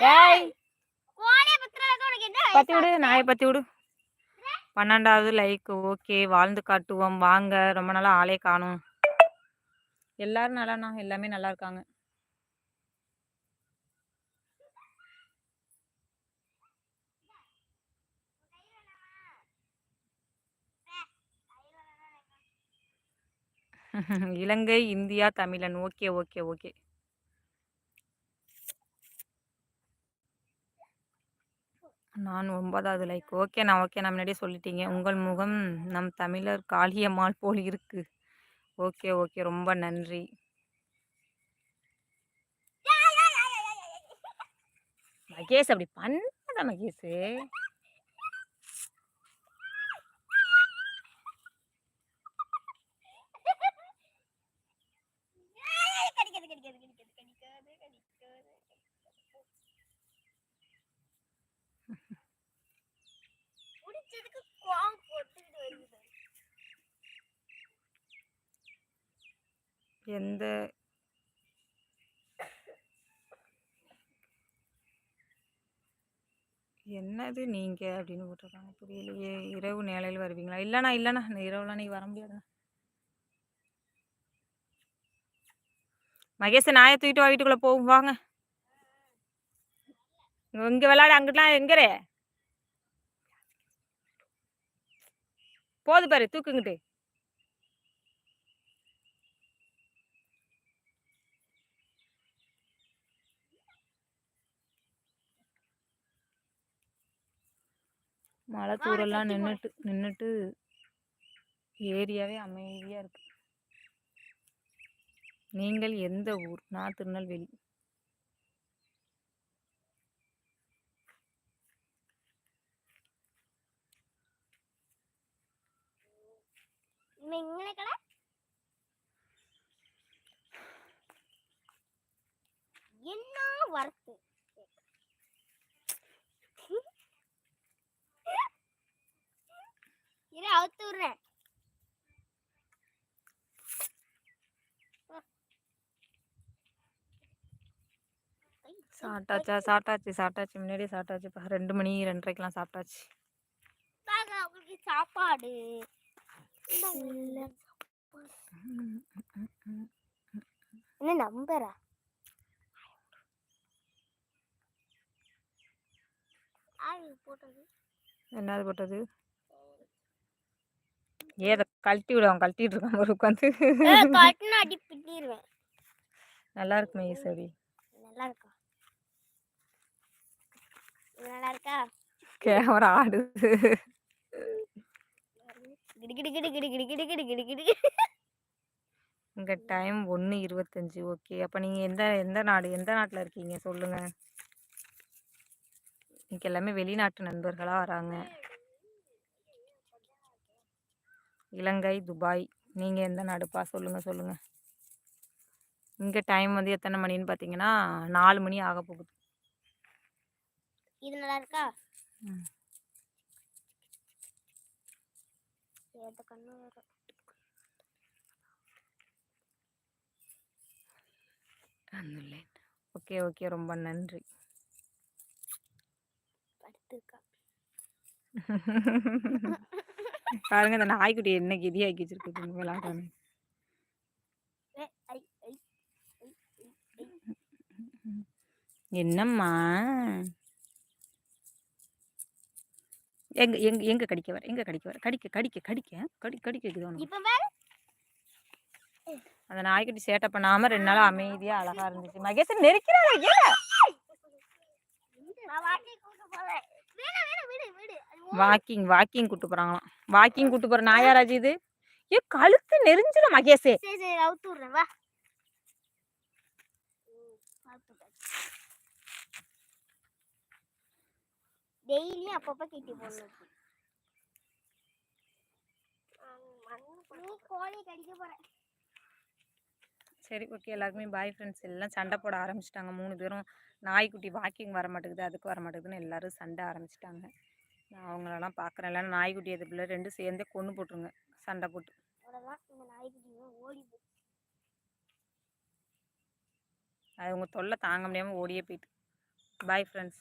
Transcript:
ஏய் பத்தி விடு, நாயை பத்தி விடு. 12வது லைக். ஓகே, வாழ்ந்து காட்டுவோம் வாங்க. ரொம்ப நாளா ஆளே காணும். எல்லாரும் நல்லாண்ணா, எல்லாமே நல்லா இருக்காங்க. இலங்கை, இந்தியா, தமிழன். Okay okay okay. நான் 9வது லைக். ஓகேண்ணா ஓகேண்ணா, முன்னாடியே சொல்லிட்டீங்க. உங்கள் முகம் நம் தமிழர் காளியம்மாள் போல் இருக்கு. ஓகே ஓகே, ரொம்ப நன்றி. மகேஷ் அப்படி பண்ணாத மகேஷ். எந்த என்னது நீங்க அப்படின்னு போட்டிருக்காங்க, புரியலையே. இரவு நேலையில் வருவீங்களா? இல்லைண்ணா இல்லைண்ணா, இந்த இரவுலாம் நீங்கள் வர முடியாதுண்ணா. மகேஷ், நாயை தூக்கிட்டு வா, வீட்டுக்குள்ளே போகும் வாங்க. இங்கே விளையாட, அங்கிட்டலாம் எங்கரே போது பாரு, தூக்குங்கிட்டு. மழை தூரெல்லாம் நின்றுட்டு ஏரியாவே அமைதியாக இருக்கு. நீங்கள் எந்த ஊர்? நான் திருநெல்வேலி. என்ன வரத்து இரு, அவுத்து விடுறேன். சாப்பிட்டாச்சு முன்னாடியே சாப்பிட்டாச்சுப்பா. 2 மணி 2:30க்கெல்லாம் சாப்பிட்டாச்சு. உங்களுக்கு சாப்பாடு என்ன நம்பரா? என்னது போட்டது? ஏத கழட்டி விடுவான், கழட்டிட்டு இருக்கான் ஒரு உட்காந்து. அடி பிட்டிடுவேன். நல்லா இருக்குமே ஈஸ்வரி. நல்லா இருக்கா? நல்லா இருக்கா? கேமரா ஆடுது. இங்க டைம் 1:25. ஓகே, அப்போ நீங்கள் எந்த நாட்டில் இருக்கீங்க சொல்லுங்க. இன்னைக்கு எல்லாமே வெளிநாட்டு நண்பர்களாக வராங்க. இலங்கை, துபாய். நீங்கள் எந்த நாடுப்பா? சொல்லுங்க. இங்கே டைம் வந்து எத்தனை மணின்னு பார்த்தீங்கன்னா 4 மணி ஆக போகுது. இது நல்லா இருக்கா? ஓகே ஓகே, ரொம்ப நன்றி. பாருங்க, இந்த நாய்க்குட்டி என்ன கெதி ஆக்கி வச்சிருக்கு விளாடாம. என்னம்மா எங்க கடிக்க வர கடிக்குது. அந்த நாய்க்குட்டி சேட்டை பண்ணாம 2 நாள் அமைதியா அழகா இருந்துச்சு. மகேஷ் நெருக்கிறாங்க. வாக்கிங் கூட்டு போறாங்களாம். வாக்கிங் கூட்டு போற நாயாராஜ் இது? கழுத்து நெரிஞ்சில மகேஷே. டெய்லி அப்பப்ப கிட்டி போடணும். கோழி கடிக்க போறேன். சரி ஓகே, எல்லாருக்குமே பாய் ஃப்ரெண்ட்ஸ். எல்லாம் சண்டை போட ஆரம்பிச்சிட்டாங்க 3 பேரும். நாய்க்குட்டி வாக்கிங் வர மாட்டேங்குது, அதுக்கு வர மாட்டேங்குதுன்னு எல்லாரும் சண்டை ஆரம்பிச்சிட்டாங்க. நான் அவங்களெல்லாம் பார்க்குறேன். இல்லைன்னா நாய்க்குட்டி எது பிள்ளை 2 சேர்ந்தே கொன்று போட்டுருங்க சண்டை போட்டு. அது உங்கள் தொல்லை தாங்க முடியாமல் ஓடியே போயிட்டு. Bye friends.